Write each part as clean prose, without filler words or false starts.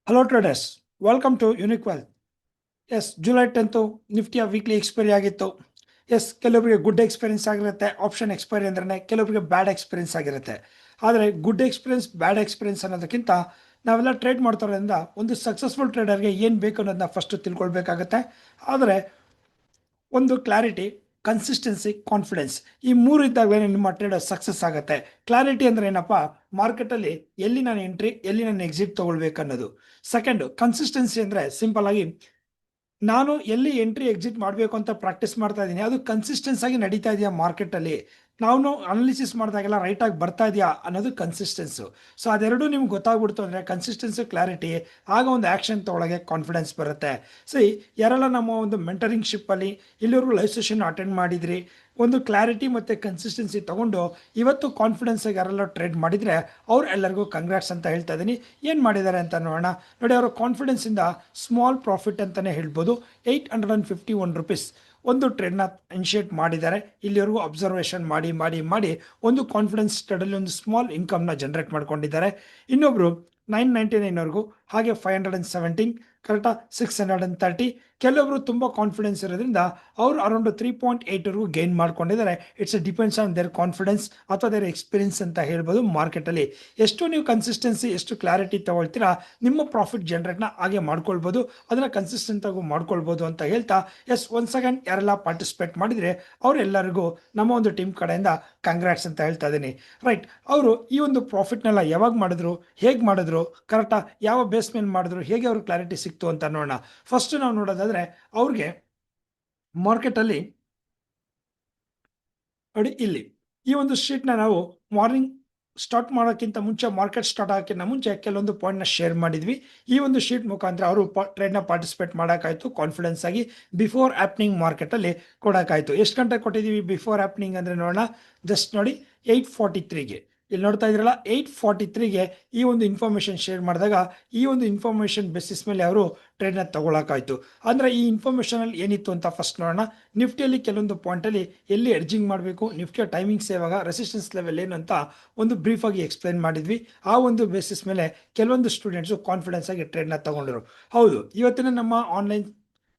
Hello traders, welcome to unique wealth. Yes, July 10 ನಿಫ್ಟಿಯ weekly expiry ಆಗಿತ್ತು. ಎಸ್, ಕೆಲವರಿಗೆ ಗುಡ್ ಎಕ್ಸ್ಪೀರಿಯನ್ಸ್ ಆಗಿರುತ್ತೆ. ಆಪ್ಷನ್ ಎಕ್ಸ್ಪೈರಿ ಅಂದ್ರೆ ಕೆಲವರಿಗೆ ಬ್ಯಾಡ್ ಎಕ್ಸ್ಪೀರಿಯನ್ಸ್ ಆಗಿರುತ್ತೆ. ಆದರೆ ಗುಡ್ ಎಕ್ಸ್ಪೀರಿಯನ್ಸ್ ಬ್ಯಾಡ್ ಎಕ್ಸ್ಪೀರಿಯನ್ಸ್ ಅನ್ನೋದಕ್ಕಿಂತ ನಾವೆಲ್ಲ ಟ್ರೇಡ್ ಮಾಡ್ತಾರೋದ್ರಿಂದ ಒಂದು ಸಕ್ಸಸ್ಫುಲ್ ಟ್ರೇಡರ್ಗೆ ಏನು ಬೇಕು ಅನ್ನೋದನ್ನ ಫಸ್ಟ್ ತಿಳ್ಕೊಳ್ಬೇಕಾಗತ್ತೆ. ಆದರೆ ಒಂದು ಕ್ಲಾರಿಟಿ, ಕನ್ಸಿಸ್ಟೆನ್ಸಿ, ಕಾನ್ಫಿಡೆನ್ಸ್, ಈ ಮೂರು ಇದ್ದಾಗಲೇ ನಿಮ್ಮ ಟ್ರೇಡರ್ ಸಕ್ಸಸ್ ಆಗುತ್ತೆ. ಕ್ಲಾರಿಟಿ ಅಂದ್ರೆ ಏನಪ್ಪ, ಮಾರ್ಕೆಟಲ್ಲಿ ಎಲ್ಲಿ ನಾನು ಎಂಟ್ರಿ, ಎಲ್ಲಿ ನಾನು ಎಕ್ಸಿಟ್ ತಗೊಳ್ಬೇಕು ಅನ್ನೋದು. ಸೆಕೆಂಡ್, ಕನ್ಸಿಸ್ಟೆನ್ಸಿ ಅಂದ್ರೆ ಸಿಂಪಲ್ ಆಗಿ ನಾನು ಎಲ್ಲಿ ಎಂಟ್ರಿ ಎಕ್ಸಿಟ್ ಮಾಡಬೇಕು ಅಂತ ಪ್ರಾಕ್ಟೀಸ್ ಮಾಡ್ತಾ ಇದ್ದೀನಿ, ಅದು ಕನ್ಸಿಸ್ಟೆನ್ಸ್ ಆಗಿ ನಡೀತಾ ಇದೆಯಾ ಮಾರ್ಕೆಟಲ್ಲಿ, ನಾವು ಅನಾಲಿಸಿಸ್ ಮಾಡಿದಾಗೆಲ್ಲ ರೈಟಾಗಿ ಬರ್ತಾ ಇದೆಯಾ ಅನ್ನೋದು ಕನ್ಸಿಸ್ಟೆನ್ಸು. ಸೊ ಅದೆರಡು ನಿಮ್ಗೆ ಗೊತ್ತಾಗ್ಬಿಡ್ತು ಅಂದರೆ ಕನ್ಸಿಸ್ಟೆನ್ಸಿ, ಕ್ಲಾರಿಟಿ, ಆಗ ಒಂದು ಆ್ಯಕ್ಷನ್ ತೊಗೊಳಗೆ ಕಾನ್ಫಿಡೆನ್ಸ್ ಬರುತ್ತೆ. ಯಾರೆಲ್ಲ ನಮ್ಮ ಒಂದು ಮೆಂಟರಿಂಗ್ ಶಿಪ್ಪಲ್ಲಿ ಇಲ್ಲಿವರೆಗೂ ಲೈವ್ ಸೆಷನ್ ಅಟೆಂಡ್ ಮಾಡಿದ್ರಿ, ಒಂದು ಕ್ಲಾರಿಟಿ ಮತ್ತು ಕನ್ಸಿಸ್ಟೆನ್ಸಿ ತೊಗೊಂಡು ಇವತ್ತು ಕಾನ್ಫಿಡೆನ್ಸಾಗಿ ಯಾರೆಲ್ಲ ಟ್ರೇಡ್ ಮಾಡಿದರೆ ಅವ್ರು ಎಲ್ಲರಿಗೂ ಕಂಗ್ರಾಟ್ಸ್ ಅಂತ ಹೇಳ್ತಾ ಇದ್ದೀನಿ. ಏನು ಮಾಡಿದ್ದಾರೆ ಅಂತ ನೋಡೋಣ. ನೋಡಿ, ಅವರ ಕಾನ್ಫಿಡೆನ್ಸಿಂದ ಸ್ಮಾಲ್ ಪ್ರಾಫಿಟ್ ಅಂತಲೇ ಹೇಳ್ಬೋದು. 851 ರುಪೀಸ್ ಒಂದು ಟ್ರೇಡ್ನ ಇನಿಷಿಯೇಟ್ ಮಾಡಿದ್ದಾರೆ. ಇಲ್ಲಿವರೆಗೂ ಅಬ್ಸರ್ವೇಷನ್ ಮಾಡಿ ಮಾಡಿ ಮಾಡಿ ಒಂದು ಕಾನ್ಫಿಡೆನ್ಸ್ ಟ್ರೇಡಲ್ಲಿ ಒಂದು ಸ್ಮಾಲ್ ಇನ್ಕಮ್ನ ಜನರೇಟ್ ಮಾಡ್ಕೊಂಡಿದ್ದಾರೆ. ಇನ್ನೊಬ್ರು 999ವರೆಗೂ, ಹಾಗೆ 517, ಕರೆಕ್ಟಾ 630. ಕೆಲವೊಬ್ರು ತುಂಬ ಕಾನ್ಫಿಡೆನ್ಸ್ ಇರೋದ್ರಿಂದ ಅವರು ಅರೌಂಡ್ 3.8ವರೆಗೂ ಗೇನ್ ಮಾಡ್ಕೊಂಡಿದ್ದಾರೆ. It's depends on there confidence ಅಥವಾ ದೇರ್ ಎಕ್ಸ್ಪೀರಿಯನ್ಸ್ ಅಂತ ಹೇಳ್ಬೋದು. ಮಾರ್ಕೆಟಲ್ಲಿ ಎಷ್ಟು ನೀವು ಕನ್ಸಿಸ್ಟೆನ್ಸಿ, ಎಷ್ಟು ಕ್ಲಾರಿಟಿ ತಗೊಳ್ತೀರಾ, ನಿಮ್ಮ ಪ್ರಾಫಿಟ್ ಜನರೇಟ್ನ ಹಾಗೆ ಮಾಡ್ಕೊಳ್ಬೋದು, ಅದನ್ನು ಕನ್ಸಿಸ್ಟೆಂಟ್ ಆಗಿ ಮಾಡ್ಕೊಳ್ಬೋದು ಅಂತ ಹೇಳ್ತಾ, ಎಸ್, ಒನ್ ಸೆಕೆಂಡ್ ಯಾರೆಲ್ಲ ಪಾರ್ಟಿಸಿಪೇಟ್ ಮಾಡಿದರೆ ಅವರೆಲ್ಲರಿಗೂ ನಮ್ಮ ಒಂದು ಟೀಮ್ ಕಡೆಯಿಂದ ಕಂಗ್ರಾಟ್ಸ್ ಅಂತ ಹೇಳ್ತಾ ಇದ್ದೀನಿ. ರೈಟ್, ಅವರು ಈ ಒಂದು ಪ್ರಾಫಿಟ್ನೆಲ್ಲ ಯಾವಾಗ ಮಾಡಿದ್ರು, ಹೇಗೆ ಮಾಡಿದ್ರು, ಕರೆಕ್ಟಾ ಯಾವ ಬೇಸ್ ಮೇಲೆ ಮಾಡಿದ್ರು, ಹೇಗೆ ಅವ್ರಿಗೆ ಕ್ಲಾರಿಟಿ ಸಿಕ್ತು ಅಂತ ನೋಡೋಣ. ಫಸ್ಟ್ ನಾವು ನೋಡೋದಾದ್ರೆ ಅವ್ರಿಗೆ ಮಾರ್ಕೆಟಲ್ಲಿ ನೋಡಿ, ಇಲ್ಲಿ ಈ ಒಂದು ಶೀಟ್ನ ನಾವು ಮಾರ್ನಿಂಗ್ ಸ್ಟಾರ್ಟ್ ಮಾಡೋಕ್ಕಿಂತ ಮುಂಚೆ, ಮಾರ್ಕೆಟ್ ಸ್ಟಾರ್ಟ್ ಆಗೋಕ್ಕಿಂತ ಮುಂಚೆ ಕೆಲವೊಂದು ಪಾಯಿಂಟ್ನ ಶೇರ್ ಮಾಡಿದ್ವಿ. ಈ ಒಂದು ಶೀಟ್ ಮುಖಾಂತರ ಅವರು ಟ್ರೇಡ್ನ ಪಾರ್ಟಿಸಿಪೇಟ್ ಮಾಡೋಕ್ಕಾಯ್ತು ಕಾನ್ಫಿಡೆನ್ಸ್ ಆಗಿ. ಬಿಫೋರ್ ಆ್ಯಪ್ನಿಂಗ್ ಮಾರ್ಕೆಟಲ್ಲಿ ಕೊಡೋಕ್ಕಾಯ್ತು. ಎಷ್ಟು ಗಂಟೆ ಕೊಟ್ಟಿದ್ದೀವಿ ಬಿಫೋರ್ ಆ್ಯಪ್ನಿಂಗ್ ಅಂದರೆ ನೋಡೋಣ. ಜಸ್ಟ್ ನೋಡಿ, 8:43ಗೆ ಇಲ್ಲಿ ನೋಡ್ತಾ ಇದ್ರಲ್ಲ, 8:43ಗೆ ಈ ಒಂದು ಇನ್ಫಾರ್ಮೇಷನ್ ಶೇರ್ ಮಾಡಿದಾಗ ಈ ಒಂದು ಇನ್ಫಾರ್ಮೇಷನ್ ಬೇಸಿಸ್ ಮೇಲೆ ಅವರು ಟ್ರೇಡ್ನ ತಗೊಳಕಾಯ್ತು. ಅಂದರೆ ಈ ಇನ್ಫಾರ್ಮೇಷನಲ್ಲಿ ಏನಿತ್ತು ಅಂತ ಫಸ್ಟ್ ನೋಡೋಣ. ನಿಫ್ಟಿಯಲ್ಲಿ ಕೆಲವೊಂದು ಪಾಯಿಂಟಲ್ಲಿ ಎಲ್ಲಿ ಎಡ್ಜಿಂಗ್ ಮಾಡಬೇಕು, ನಿಫ್ಟಿಯ ಟೈಮಿಂಗ್ಸ್ ಯಾವಾಗ, ರೆಸಿಸ್ಟೆನ್ಸ್ ಲೆವೆಲ್ ಏನು ಅಂತ ಒಂದು ಬ್ರೀಫಾಗಿ ಎಕ್ಸ್ಪ್ಲೈನ್ ಮಾಡಿದ್ವಿ. ಆ ಒಂದು ಬೇಸಿಸ್ ಮೇಲೆ ಕೆಲವೊಂದು ಸ್ಟೂಡೆಂಟ್ಸು ಕಾನ್ಫಿಡೆನ್ಸ್ ಆಗಿ ಟ್ರೇಡ್ನ ತಗೊಂಡರು. ಹೌದು, ಇವತ್ತಿನ ನಮ್ಮ ಆನ್ಲೈನ್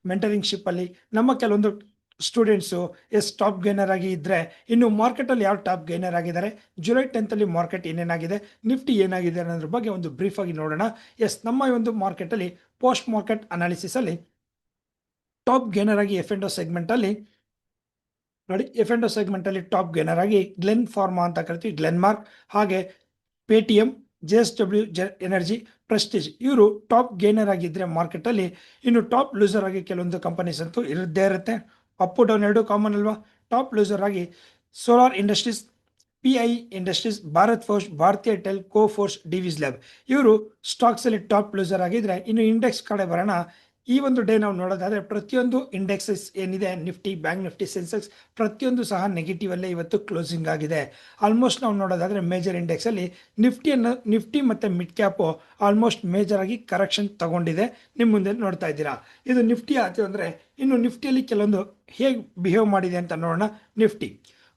ಮೆಂಟರಿಂಗ್ ಶಿಪ್ಪಲ್ಲಿ ನಮ್ಮ ಕೆಲವೊಂದು ಸ್ಟೂಡೆಂಟ್ಸು ಟಾಪ್ ಗೇನರ್ ಆಗಿ ಇದ್ದರೆ, ಇನ್ನು ಮಾರ್ಕೆಟಲ್ಲಿ ಯಾರು ಟಾಪ್ ಗೇನರ್ ಆಗಿದ್ದಾರೆ, ಜುಲೈ 10 ಮಾರ್ಕೆಟ್ ಏನೇನಾಗಿದೆ, ನಿಫ್ಟಿ ಏನಾಗಿದೆ ಅನ್ನೋದ್ರ ಬಗ್ಗೆ ಒಂದು ಬ್ರೀಫಾಗಿ ನೋಡೋಣ. ನಮ್ಮ ಒಂದು ಮಾರ್ಕೆಟಲ್ಲಿ ಪೋಸ್ಟ್ ಮಾರ್ಕೆಟ್ ಅನಾಲಿಸಿಸಲ್ಲಿ ಟಾಪ್ ಗೇನರ್ ಆಗಿ ಎಫ್ ಅಂಡ್ ಓ ಸೆಗ್ಮೆಂಟಲ್ಲಿ ನೋಡಿ, ಎಫ್ ಅಂಡ್ ಓ ಸೆಗ್ಮೆಂಟಲ್ಲಿ ಟಾಪ್ ಗೇನರ್ ಆಗಿ ಗ್ಲೆನ್ ಫಾರ್ಮಾ ಅಂತ ಕರಿತೀವಿ, ಗ್ಲೆನ್ ಮಾರ್ಕ್, ಹಾಗೆ ಪೇಟಿಎಂ, JSW ಎನರ್ಜಿ, ಪ್ರೆಸ್ಟೀಜ್, ಇವರು ಟಾಪ್ ಗೇನರ್ ಆಗಿದ್ದರೆ ಮಾರ್ಕೆಟಲ್ಲಿ. ಇನ್ನು ಟಾಪ್ ಲೂಸರ್ ಆಗಿ ಕೆಲವೊಂದು ಕಂಪನೀಸ್ ಅಂತೂ ಇರದೇ ಇರುತ್ತೆ. ಅಪ್ ಡೌನ್ ಎರಡು ಕಾಮನ್ ಅಲ್ವಾ. ಟಾಪ್ ಲೂಸರ್ ಆಗಿ solar industries, PI industries, Bharat force, ಭಾರತೀಯ ಟೆಲ್, ಕೋಫೋರ್ಸ್, ಡಿವಿಸ್ ಲ್ಯಾಬ್, ಇವರು ಸ್ಟಾಕ್ಸಲ್ಲಿ ಟಾಪ್ ಲೂಸರ್ ಆಗಿದ್ರೆ. ಇನ್ನು ಇಂಡೆಕ್ಸ್ ಕಡೆ ಬರೋಣ. ಈ ಒಂದು ಡೇ ನಾವು ನೋಡೋದಾದರೆ ಪ್ರತಿಯೊಂದು ಇಂಡೆಕ್ಸಸ್ ಏನಿದೆ, ನಿಫ್ಟಿ, ಬ್ಯಾಂಕ್ ನಿಫ್ಟಿ, ಸೆನ್ಸೆಕ್ಸ್, ಪ್ರತಿಯೊಂದು ಸಹ ನೆಗೆಟಿವ್ ಅಲ್ಲೇ ಇವತ್ತು ಕ್ಲೋಸಿಂಗ್ ಆಗಿದೆ. ಆಲ್ಮೋಸ್ಟ್ ನಾವು ನೋಡೋದಾದರೆ ಮೇಜರ್ ಇಂಡೆಕ್ಸಲ್ಲಿ ನಿಫ್ಟಿ ಮತ್ತು ಮಿಡ್ ಕ್ಯಾಪು ಆಲ್ಮೋಸ್ಟ್ ಮೇಜರ್ ಆಗಿ ಕರೆಕ್ಷನ್ ತಗೊಂಡಿದೆ. ನಿಮ್ಮ ಮುಂದೆ ನೋಡ್ತಾ ಇದ್ದೀರಾ. ಇದು ನಿಫ್ಟಿ ಆಯ್ತು ಅಂದರೆ ಇನ್ನು ನಿಫ್ಟಿಯಲ್ಲಿ ಕೆಲವೊಂದು ಹೇಗೆ ಬಿಹೇವ್ ಮಾಡಿದೆ ಅಂತ ನೋಡೋಣ. ನಿಫ್ಟಿ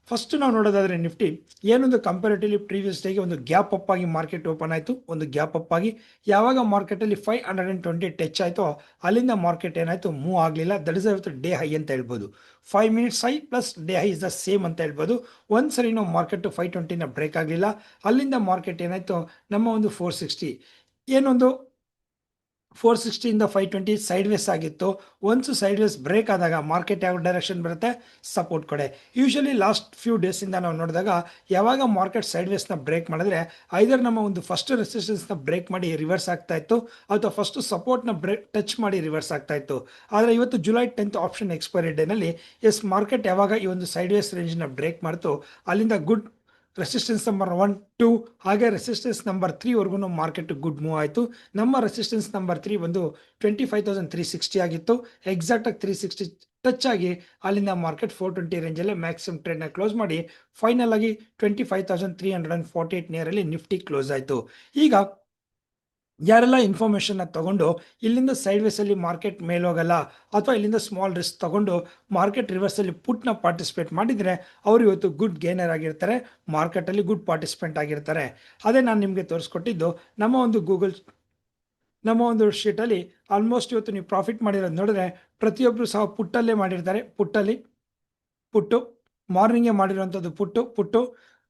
ಫಸ್ಟ್ ನಾವು ನೋಡೋದಾದರೆ ನಿಫ್ಟಿ ಏನೊಂದು ಕಂಪೇರಿಟಿವ್ಲಿ ಪ್ರೀವಿಯಸ್ ಡೇಗೆ ಒಂದು ಗ್ಯಾಪ್ ಅಪ್ ಆಗಿ ಮಾರ್ಕೆಟ್ ಓಪನ್ ಆಯಿತು. ಒಂದು ಗ್ಯಾಪ್ ಅಪ್ ಆಗಿ ಯಾವಾಗ ಮಾರ್ಕೆಟಲ್ಲಿ 520 ಟಚ್ ಆಯಿತು, ಅಲ್ಲಿಂದ ಮಾರ್ಕೆಟ್ ಏನಾಯಿತು, ಮೂವ್ ಆಗಲಿಲ್ಲ. ದಟ್ ಇಸ್ ಇವತ್ತು ಡೇ ಹೈ ಅಂತ ಹೇಳ್ಬೋದು. 5 minutes high plus day high is the same ಅಂತ ಹೇಳ್ಬೋದು. ಒಂದ್ಸರಿ ನಾವು ಮಾರ್ಕೆಟ್ 520ನ ಬ್ರೇಕ್ ಆಗಲಿಲ್ಲ. ಅಲ್ಲಿಂದ ಮಾರ್ಕೆಟ್ ಏನಾಯಿತು, ನಮ್ಮ ಒಂದು 460 ಏನೊಂದು 460ಇಂದ 520 ಸೈಡ್ ವೇಸ್ ಆಗಿತ್ತು. ಒನ್ಸು ಸೈಡ್ ವೇಸ್ ಬ್ರೇಕ್ ಆದಾಗ ಮಾರ್ಕೆಟ್ ಯಾವ ಡೈರೆಕ್ಷನ್ ಬರುತ್ತೆ, ಸಪೋರ್ಟ್ ಕಡೆ. ಯೂಶಲಿ ಲಾಸ್ಟ್ ಫ್ಯೂ ಡೇಸಿಂದ ನಾವು ನೋಡಿದಾಗ ಯಾವಾಗ ಮಾರ್ಕೆಟ್ ಸೈಡ್ ವೇಸ್ನ ಬ್ರೇಕ್ ಮಾಡಿದ್ರೆ ಐದರ್ ನಮ್ಮ ಒಂದು ಫಸ್ಟ್ ರೆಸಿಸ್ಟೆನ್ಸ್ನ ಬ್ರೇಕ್ ಮಾಡಿ ರಿವರ್ಸ್ ಆಗ್ತಾ ಇತ್ತು, ಅಥವಾ ಫಸ್ಟ್ ಸಪೋರ್ಟ್ನ ಟಚ್ ಮಾಡಿ ರಿವರ್ಸ್ ಆಗ್ತಾ ಇತ್ತು. ಆದರೆ ಇವತ್ತು ಜುಲೈ 10 ಆಪ್ಷನ್ ಎಕ್ಸ್ಪೈರಿ ಡೇನಲ್ಲಿ ಮಾರ್ಕೆಟ್ ಯಾವಾಗ ಈ ಒಂದು ಸೈಡ್ ವೇಸ್ ರೇಂಜ್ನ ಬ್ರೇಕ್ ಮಾಡ್ತು, ಅಲ್ಲಿಂದ ಗುಡ್ ರೆಸಿಸ್ಟೆನ್ಸ್ ನಂಬರ್ 1, 2 ಹಾಗೆ ರೆಸಿಸ್ಟೆನ್ಸ್ ನಂಬರ್ 3ವರೆಗೂ ಮಾರ್ಕೆಟ್ ಗುಡ್ ಮೂವ್ ಆಯಿತು. ನಮ್ಮ ರೆಸಿಸ್ಟೆನ್ಸ್ ನಂಬರ್ 3 ಒಂದು 25,360 ಆಗಿತ್ತು. ಎಕ್ಸಾಕ್ಟಾಗಿ 360 ಟಚ್ ಆಗಿ ಅಲ್ಲಿಂದ ಮಾರ್ಕೆಟ್ 420 ರೇಂಜಲ್ಲೇ ಮ್ಯಾಕ್ಸಿಮಮ್ ಟ್ರೇಡ್ನ ಕ್ಲೋಸ್ ಮಾಡಿ ಫೈನಲ್ ಆಗಿ 25,348 ನಿಯರಲ್ಲಿ ನಿಫ್ಟಿ ಕ್ಲೋಸ್ ಆಯಿತು. ಈಗ ಯಾರೆಲ್ಲ ಇನ್ಫಾರ್ಮೇಷನ್ನ ತಗೊಂಡು ಇಲ್ಲಿಂದ ಸೈಡ್ ವೇಸಲ್ಲಿ ಮಾರ್ಕೆಟ್ ಮೇಲೋಗಲ್ಲ, ಅಥವಾ ಇಲ್ಲಿಂದ ಸ್ಮಾಲ್ ರಿಸ್ಕ್ ತಗೊಂಡು ಮಾರ್ಕೆಟ್ ರಿವರ್ಸಲ್ಲಿ ಪುಟ್ನ ಪಾರ್ಟಿಸಿಪೇಟ್ ಮಾಡಿದರೆ ಅವರು ಇವತ್ತು ಗುಡ್ ಗೇನರ್ ಆಗಿರ್ತಾರೆ, ಮಾರ್ಕೆಟಲ್ಲಿ ಗುಡ್ ಪಾರ್ಟಿಸಿಪೆಂಟ್ ಆಗಿರ್ತಾರೆ. ಅದೇ ನಾನು ನಿಮಗೆ ತೋರಿಸ್ಕೊಟ್ಟಿದ್ದು ನಮ್ಮ ಒಂದು ಗೂಗಲ್ ನಮ್ಮ ಒಂದು ಶೀಟಲ್ಲಿ ಆಲ್ಮೋಸ್ಟ್ ಇವತ್ತು ನೀವು ಪ್ರಾಫಿಟ್ ಮಾಡಿರೋದು ನೋಡಿದ್ರೆ ಪ್ರತಿಯೊಬ್ಬರು ಸಹ ಪುಟ್ಟಲ್ಲೇ ಮಾಡಿರ್ತಾರೆ. ಪುಟ್ಟು ಮಾರ್ನಿಂಗೇ ಮಾಡಿರೋಂಥದ್ದು ಪುಟ್ಟು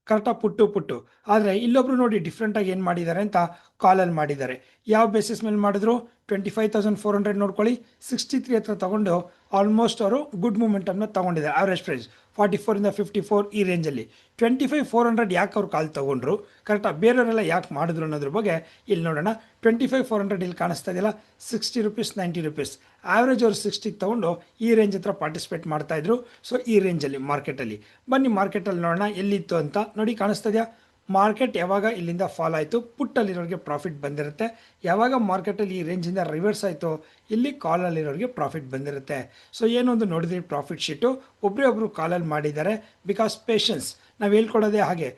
ಕರೆಕ್ಟಾಗಿ ಪುಟ್ಟು. ಆದರೆ ಇಲ್ಲೊಬ್ರು ನೋಡಿ ಡಿಫ್ರೆಂಟಾಗಿ ಏನು ಮಾಡಿದ್ದಾರೆ ಅಂತ ಕಾಲಲ್ಲಿ ಮಾಡಿದ್ದಾರೆ. ಯಾವ ಬೇಸಿಸ್ ಮೇಲೆ ಮಾಡಿದ್ರು? 25,400 ನೋಡ್ಕೊಳ್ಳಿ, 63 ಹತ್ರ ತಗೊಂಡು ಆಲ್ಮೋಸ್ಟ್ ಅವರು ಗುಡ್ ಮೂಮೆಂಟನ್ನು ತಗೊಂಡಿದ್ದಾರೆ. ಆವ್ರೇಜ್ ಪ್ರೈಸ್ 44 54 ಈ ರೇಂಜಲ್ಲಿ. 25,400 ಯಾಕೆ ಅವ್ರು ಕಾಲ್ ತೊಗೊಂಡ್ರು, ಕರೆಕ್ಟಾಗಿ ಬೇರೆಯವರೆಲ್ಲ ಯಾಕೆ ಮಾಡಿದ್ರು ಅನ್ನೋದ್ರ ಬಗ್ಗೆ ಇಲ್ಲಿ ನೋಡೋಣ. 25,400 ಇಲ್ಲಿ ಕಾಣಿಸ್ತಾ ಇದೆಯಲ್ಲ, 60 ರುಪೀಸ್ 90 ರುಪೀಸ್ ಆವ್ರೇಜ್ ಅವರು 60 ತೊಗೊಂಡು ಈ ರೇಂಜ್ ಹತ್ರ ಪಾರ್ಟಿಸಿಪೇಟ್ ಮಾಡ್ತಾಯಿದ್ರು. ಸೊ ಈ ರೇಂಜಲ್ಲಿ ಮಾರ್ಕೆಟಲ್ಲಿ ಬನ್ನಿ, ಮಾರ್ಕೆಟಲ್ಲಿ ನೋಡೋಣ ಎಲ್ಲಿತ್ತು ಅಂತ. ನೋಡಿ ಕಾಣಿಸ್ತಾ ಇದೆಯಾ, ಮಾರ್ಕೆಟ್ ಯಾವಾಗ ಇಲ್ಲಿಂದ ಫಾಲ್ ಆಯಿತು ಪುಟ್ಟಲ್ಲಿರೋರಿಗೆ ಪ್ರಾಫಿಟ್ ಬಂದಿರುತ್ತೆ. ಯಾವಾಗ ಮಾರ್ಕೆಟಲ್ಲಿ ಈ ರೇಂಜಿಂದ ರಿವರ್ಸ್ ಆಯಿತು ಇಲ್ಲಿ ಕಾಲಲ್ಲಿರೋರಿಗೆ ಪ್ರಾಫಿಟ್ ಬಂದಿರುತ್ತೆ. ಸೊ ಏನೊಂದು ನೋಡಿದ್ರಿ ಪ್ರಾಫಿಟ್ ಶೀಟು, ಒಬ್ಬರು ಕಾಲಲ್ಲಿ ಮಾಡಿದ್ದಾರೆ. ಬಿಕಾಸ್ ಪೇಷನ್ಸ್ ನಾವು ಹೇಳ್ಕೊಡೋದೇ ಹಾಗೆ,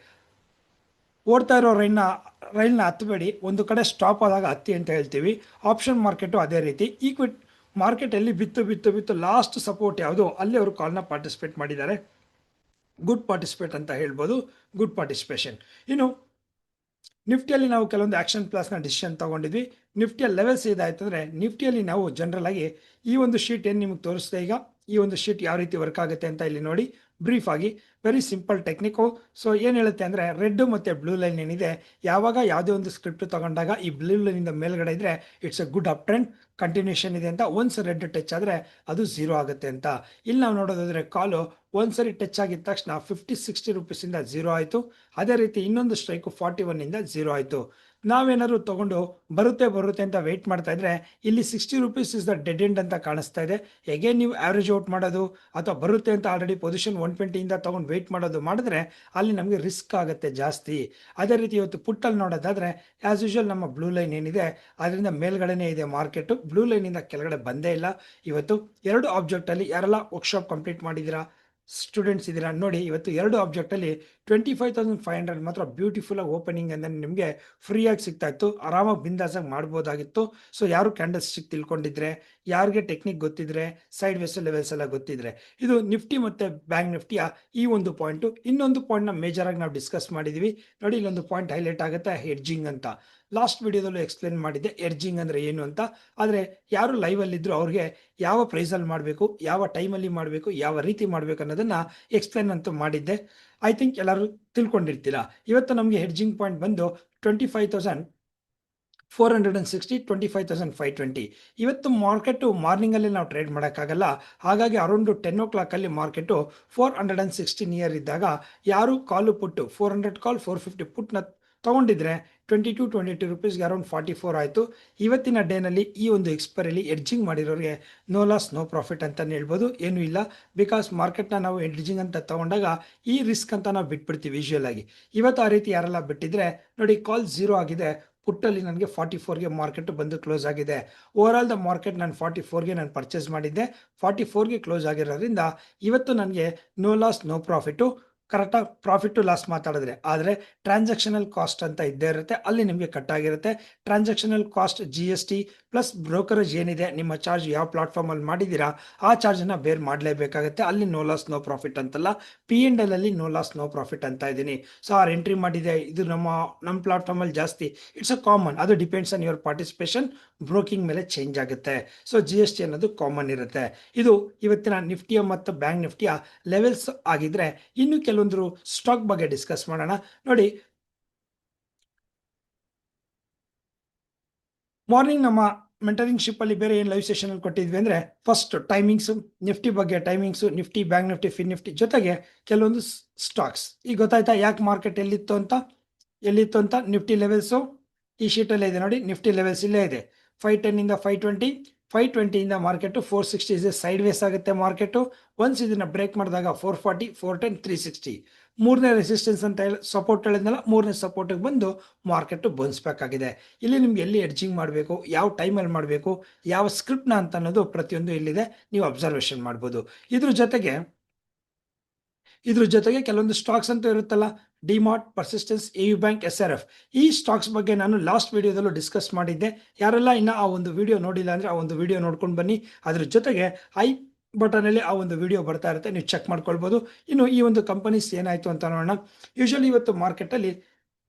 ಓಡ್ತಾ ಇರೋ ರೈಲ್ನ ಹತ್ತಬೇಡಿ, ಒಂದು ಕಡೆ ಸ್ಟಾಪ್ ಆದಾಗ ಹತ್ತಿ ಅಂತ ಹೇಳ್ತೀವಿ. ಆಪ್ಷನ್ ಮಾರ್ಕೆಟು ಅದೇ ರೀತಿ. ಈಕ್ವಿಟಿ ಮಾರ್ಕೆಟಲ್ಲಿ ಬಿತ್ತು ಲಾಸ್ಟ್ ಸಪೋರ್ಟ್ ಯಾವುದು ಅಲ್ಲಿ ಅವರು ಕಾಲ್ನ ಪಾರ್ಟಿಸಿಪೇಟ್ ಮಾಡಿದ್ದಾರೆ. ಗುಡ್ ಪಾರ್ಟಿಸಿಪೇಟ್ ಅಂತ ಹೇಳ್ಬೋದು, ಗುಡ್ ಪಾರ್ಟಿಸಿಪೇಷನ್. ಇನ್ನು ನಿಫ್ಟಿಯಲ್ಲಿ ನಾವು ಕೆಲವೊಂದು ಆ್ಯಕ್ಷನ್ ಪ್ಲಾಸ್ನ ಡಿಸಿಷನ್ ತೊಗೊಂಡಿದ್ವಿ. ನಿಫ್ಟಿಯ ಲೆವೆಲ್ಸ್ ಇದಾಯ್ತು ಅಂದರೆ, ನಿಫ್ಟಿಯಲ್ಲಿ ನಾವು ಜನರಲ್ ಆಗಿ ಈ ಒಂದು ಶೀಟ್ ಏನು ನಿಮಗೆ ತೋರಿಸ್ದೆ ಈಗ, ಈ ಒಂದು ಶೀಟ್ ಯಾವ ರೀತಿ ವರ್ಕ್ ಆಗುತ್ತೆ ಅಂತ ಇಲ್ಲಿ ನೋಡಿ ಬ್ರೀಫ್ ಆಗಿ. Very simple technique. ಸೊ ಏನು ಹೇಳುತ್ತೆ ಅಂದರೆ, ರೆಡ್ ಮತ್ತು ಬ್ಲೂ ಲೈನ್ ಏನಿದೆ, ಯಾವಾಗ ಯಾವುದೇ ಒಂದು ಸ್ಕ್ರಿಪ್ಟ್ ತಗೊಂಡಾಗ ಈ ಬ್ಲೂ ಲೈನಿಂದ ಮೇಲ್ಗಡೆ ಇದ್ದರೆ it's A good up trend, continuation ಇದೆ ಅಂತ. ಒಂದ್ಸರಿ ರೆಡ್ ಟಚ್ ಆದರೆ ಅದು 0 ಆಗುತ್ತೆ ಅಂತ. ಇಲ್ಲಿ ನಾವು ನೋಡೋದಾದರೆ ಕಾಲು ಒಂದ್ಸರಿ ಟಚ್ ಆಗಿದ ತಕ್ಷಣ 50-60 ರುಪೀಸಿಂದ 0 ಆಯಿತು. ಅದೇ ರೀತಿ ಇನ್ನೊಂದು ಸ್ಟ್ರೈಕು 41ಇಂದ 0 ಆಯಿತು. ನಾವೇನಾದ್ರು ತೊಗೊಂಡು ಬರುತ್ತೆ ಅಂತ ವೆಯ್ಟ್ ಮಾಡ್ತಾ ಇದ್ರೆ ಇಲ್ಲಿ 60 rupees is the dead end ಅಂತ ಕಾಣಿಸ್ತಾ ಇದೆ. ಹೇಗೆ ನೀವು ಆವ್ರೇಜ್ ಔಟ್ ಮಾಡೋದು ಅಥವಾ ಬರುತ್ತೆ ಅಂತ ಆಲ್ರೆಡಿ ಪೊಸಿಷನ್ 120ಇಂದ ತೊಗೊಂಡು ವೆಯ್ಟ್ ಮಾಡೋದು ಮಾಡಿದ್ರೆ ಅಲ್ಲಿ ನಮಗೆ ರಿಸ್ಕ್ ಆಗುತ್ತೆ ಜಾಸ್ತಿ. ಅದೇ ರೀತಿ ಇವತ್ತು ಪುಟ್ಟಲ್ಲಿ ನೋಡೋದಾದರೆ ಆ್ಯಸ್ ಯೂಶುವಲ್ ನಮ್ಮ ಬ್ಲೂ ಲೈನ್ ಏನಿದೆ ಅದರಿಂದ ಮೇಲ್ಗಡೆನೇ ಇದೆ ಮಾರ್ಕೆಟು, ಬ್ಲೂ ಲೈನಿಂದ ಕೆಳಗಡೆ ಬಂದೇ ಇಲ್ಲ. ಇವತ್ತು 2 ಆಬ್ಜೆಕ್ಟಲ್ಲಿ ಯಾರೆಲ್ಲ ವರ್ಕ್ಶಾಪ್ ಕಂಪ್ಲೀಟ್ ಮಾಡಿದ್ದೀರಾ, ಸ್ಟೂಡೆಂಟ್ಸ್ ಇದ್ದೀರಾ ನೋಡಿ, ಇವತ್ತು 2 ಆಬ್ಜೆಕ್ಟಲ್ಲಿ 25,500 ಮಾತ್ರ ಬ್ಯೂಟಿಫುಲ್ಲಾಗಿ ಓಪನಿಂಗ್ ಅಂದರೆ ನಿಮಗೆ ಫ್ರೀಯಾಗಿ ಸಿಗ್ತಾ ಇತ್ತು. ಆರಾಮಾಗಿ ಬಿಂದಾಸಾಗಿ ಮಾಡ್ಬೋದಾಗಿತ್ತು. ಸೊ ಯಾರು ಕ್ಯಾಂಡಲ್ಸ್ ಸ್ಟಿಕ್ ತಿಳ್ಕೊಂಡಿದ್ರೆ, ಯಾರಿಗೆ ಟೆಕ್ನಿಕ್ ಗೊತ್ತಿದ್ರೆ, ಸೈಡ್ ವೇಸ್ ಲೆವೆಲ್ಸ್ ಎಲ್ಲ ಗೊತ್ತಿದ್ರೆ, ಇದು ನಿಫ್ಟಿ ಮತ್ತು ಬ್ಯಾಂಕ್ ನಿಫ್ಟಿಯ ಈ ಒಂದು ಪಾಯಿಂಟು. ಇನ್ನೊಂದು ಪಾಯಿಂಟ್ನ ಮೇಜರಾಗಿ ನಾವು ಡಿಸ್ಕಸ್ ಮಾಡಿದ್ದೀವಿ ನೋಡಿ. ಇಲ್ಲೊಂದು ಪಾಯಿಂಟ್ ಹೈಲೈಟ್ ಆಗುತ್ತೆ, ಹೆಡ್ಜಿಂಗ್ ಅಂತ. ಲಾಸ್ಟ್ ವಿಡಿಯೋದಲ್ಲೂ ಎಕ್ಸ್ಪ್ಲೇನ್ ಮಾಡಿದ್ದೆ ಎಡ್ಜಿಂಗ್ ಅಂದರೆ ಏನು ಅಂತ. ಆದರೆ ಯಾರು ಲೈವಲ್ಲಿದ್ದರೂ ಅವ್ರಿಗೆ ಯಾವ ಪ್ರೈಸಲ್ಲಿ ಮಾಡಬೇಕು, ಯಾವ ಟೈಮಲ್ಲಿ ಮಾಡಬೇಕು, ಯಾವ ರೀತಿ ಮಾಡಬೇಕು ಅನ್ನೋದನ್ನು ಎಕ್ಸ್ಪ್ಲೇನ್ ಅಂತೂ ಮಾಡಿದ್ದೆ. ಐ ಥಿಂಕ್ ಎಲ್ಲರೂ ತಿಳ್ಕೊಂಡಿರ್ತೀರ. ಇವತ್ತು ನಮಗೆ ಹೆಡ್ಜಿಂಗ್ ಪಾಯಿಂಟ್ ಬಂದು 25,460, 25,520. ಇವತ್ತು ಮಾರ್ಕೆಟು ಮಾರ್ನಿಂಗಲ್ಲಿ ನಾವು ಟ್ರೇಡ್ ಮಾಡೋಕ್ಕಾಗಲ್ಲ. ಹಾಗಾಗಿ ಅರೌಂಡು 10 o'clock ಮಾರ್ಕೆಟು 460 ನಿಯರ್ ಇದ್ದಾಗ ಯಾರು ಕಾಲು ಪುಟ್ಟು 400 ಕಾಲ್ 450 ಪುಟ್ನ ತೊಗೊಂಡಿದ್ರೆ 22 ರುಪೀಸ್ಗೆ ಅರೌಂಡ್ 44 ಆಯಿತು. ಇವತ್ತಿನ ಡೇನಲ್ಲಿ ಈ ಒಂದು ಎಕ್ಸ್ಪೈರಿಲಿ ಎಡ್ಜಿಂಗ್ ಮಾಡಿರೋರಿಗೆ ನೋ ಲಾಸ್ ನೋ ಪ್ರಾಫಿಟ್ ಅಂತಲೇ ಹೇಳ್ಬೋದು, ಏನೂ ಇಲ್ಲ. ಬಿಕಾಸ್ ಮಾರ್ಕೆಟ್ನ ನಾವು ಎಡ್ಜಿಂಗ್ ಅಂತ ತೊಗೊಂಡಾಗ ಈ ರಿಸ್ಕ್ ಅಂತ ನಾವು ಬಿಟ್ಬಿಡ್ತೀವಿ ಯೂಶುವಲ್ ಆಗಿ. ಇವತ್ತು ಆ ರೀತಿ ಯಾರೆಲ್ಲ ಬಿಟ್ಟಿದ್ರೆ ನೋಡಿ, ಕಾಲ್ 0 ಆಗಿದೆ. ಪುಟ್ಟಲ್ಲಿ ನನಗೆ 44ಗೆ ಮಾರ್ಕೆಟ್ ಬಂದು ಕ್ಲೋಸ್ ಆಗಿದೆ. ಓವರ್ ಆಲ್ ದ ಮಾರ್ಕೆಟ್ ನಾನು 44ಗೆ ನಾನು ಪರ್ಚೇಸ್ ಮಾಡಿದ್ದೆ, 44ಗೆ ಕ್ಲೋಸ್ ಆಗಿರೋದ್ರಿಂದ ಇವತ್ತು ನನಗೆ ನೋ ಲಾಸ್ ನೋ ಪ್ರಾಫಿಟ್ಟು. ಕರೆಕ್ಟಾಗಿ ಪ್ರಾಫಿಟ್ ಟು ಲಾಸ್ ಮಾತಾಡಿದ್ರೆ, ಆದರೆ ಟ್ರಾನ್ಸಾಕ್ಷನಲ್ ಕಾಸ್ಟ್ ಅಂತ ಇದ್ದೇ ಇರುತ್ತೆ, ಅಲ್ಲಿ ನಿಮಗೆ ಕಟ್ ಆಗಿರುತ್ತೆ. Transactional cost GST plus brokerage ಏನಿದೆ, ನಿಮ್ಮ ಚಾರ್ಜ್ ಯಾವ ಪ್ಲಾಟ್ಫಾರ್ಮಲ್ಲಿ ಮಾಡಿದ್ದೀರಾ ಆ ಚಾರ್ಜನ್ನು ಬೇರ್ ಮಾಡಲೇಬೇಕಾಗುತ್ತೆ. ಅಲ್ಲಿ ನೋ ಲಾಸ್ ನೋ ಪ್ರಾಫಿಟ್ ಅಂತಲ್ಲ, P&L ಅಲ್ಲಿ ನೋ ಲಾಸ್ ನೋ ಪ್ರಾಫಿಟ್ ಅಂತ ಇದ್ದೀನಿ. ಸೊ ಆರ್ ಎಂಟ್ರಿ ಮಾಡಿದೆ, ಇದು ನಮ್ಮ ಪ್ಲಾಟ್ಫಾರ್ಮಲ್ಲಿ ಜಾಸ್ತಿ, ಇಟ್ಸ್ ಅ ಕಾಮನ್. ಅದು depends on your participation, broking ಮೇಲೆ ಚೇಂಜ್ ಆಗುತ್ತೆ. ಸೊ GST ಅನ್ನೋದು ಕಾಮನ್ ಇರುತ್ತೆ. ಇದು ಇವತ್ತಿನ ನಿಫ್ಟಿಯ ಮತ್ತು ಬ್ಯಾಂಕ್ ನಿಫ್ಟಿಯ ಲೆವೆಲ್ಸ್ ಆಗಿದ್ರೆ, ಇನ್ನು ಕೆಲವೊಂದು ಸ್ಟಾಕ್ ಬಗ್ಗೆ ಡಿಸ್ಕಸ್ ಮಾಡೋಣ ನೋಡಿ. ಮಾರ್ನಿಂಗ್ ನಮ್ಮ ಮೆಂಟರಿಂಗ್ ಶಿಪ್ಪಲ್ಲಿ ಬೇರೆ ಏನು ಲೈವ್ ಸೆಷನಲ್ಲಿ ಕೊಟ್ಟಿದ್ವಿ ಅಂದರೆ, ಫಸ್ಟ್ ಟೈಮಿಂಗ್ಸು, ನಿಫ್ಟಿ ಬಗ್ಗೆ timings, Nifty bank Nifty fin Nifty ಜೊತೆಗೆ ಕೆಲವೊಂದು ಸ್ಟಾಕ್ಸ್. ಈಗ ಗೊತ್ತಾಯ್ತಾ ಯಾಕೆ ಮಾರ್ಕೆಟ್ ಎಲ್ಲಿತ್ತು ಅಂತ. ನಿಫ್ಟಿ ಲೆವೆಲ್ಸು ಈ ಶೀಟಲ್ಲೇ ಇದೆ ನೋಡಿ, ನಿಫ್ಟಿ ಲೆವೆಲ್ಸ್ ಇಲ್ಲೇ ಇದೆ. 510ಇಂದ 520, 520ಇಂದ ಮಾರ್ಕೆಟು 460 ಇದೆ, ಸೈಡ್ ವೇಸ್ ಆಗುತ್ತೆ ಮಾರ್ಕೆಟು. ಒನ್ಸ್ ಇದನ್ನು ಬ್ರೇಕ್ ಮಾಡಿದಾಗ 440, 410, 360 ಮೂರನೇ ರೆಸಿಸ್ಟೆನ್ಸ್ ಅಂತ ಸಪೋರ್ಟ್ ಹೇಳಿದ್ನಲ್ಲ, ಮೂರನೇ ಸಪೋರ್ಟಿಗೆ ಬಂದು ಮಾರ್ಕೆಟು ಬೌನ್ಸ್ ಬ್ಯಾಕ್ ಆಗಿದೆ. ಇಲ್ಲಿ ನಿಮ್ಗೆ ಎಲ್ಲಿ ಎಡ್ಜಿಂಗ್ ಮಾಡಬೇಕು, ಯಾವ ಟೈಮಲ್ಲಿ ಮಾಡಬೇಕು, ಯಾವ ಸ್ಕ್ರಿಪ್ಟ್ನ ಅಂತ ಅನ್ನೋದು ಪ್ರತಿಯೊಂದು ಇಲ್ಲಿದೆ, ನೀವು ಅಬ್ಸರ್ವೇಷನ್ ಮಾಡ್ಬೋದು. ಇದ್ರ ಜೊತೆಗೆ ಕೆಲವೊಂದು ಸ್ಟಾಕ್ಸ್ ಅಂತೂ ಇರುತ್ತಲ್ಲ, DMart, persistence, AU bank, SRF. ಈ ಸ್ಟಾಕ್ಸ್ ಬಗ್ಗೆ ನಾನು ಲಾಸ್ಟ್ ವಿಡಿಯೋದಲ್ಲೂ ಡಿಸ್ಕಸ್ ಮಾಡಿದ್ದೆ. ಯಾರೆಲ್ಲ ಇನ್ನು ಆ ಒಂದು ವಿಡಿಯೋ ನೋಡಿಲ್ಲ ಅಂದರೆ ಆ ಒಂದು ವಿಡಿಯೋ ನೋಡ್ಕೊಂಡು ಬನ್ನಿ. ಅದ್ರ ಜೊತೆಗೆ ಐ ಬಟನಲ್ಲಿ ಆ ಒಂದು ವಿಡಿಯೋ ಬರ್ತಾ ಇರುತ್ತೆ, ನೀವು ಚೆಕ್ ಮಾಡ್ಕೊಳ್ಬೋದು. ಇನ್ನು ಈ ಒಂದು ಕಂಪನೀಸ್ ಏನಾಯಿತು ಅಂತ ನೋಡೋಣ. ಯೂಶಲಿ ಇವತ್ತು ಮಾರ್ಕೆಟಲ್ಲಿ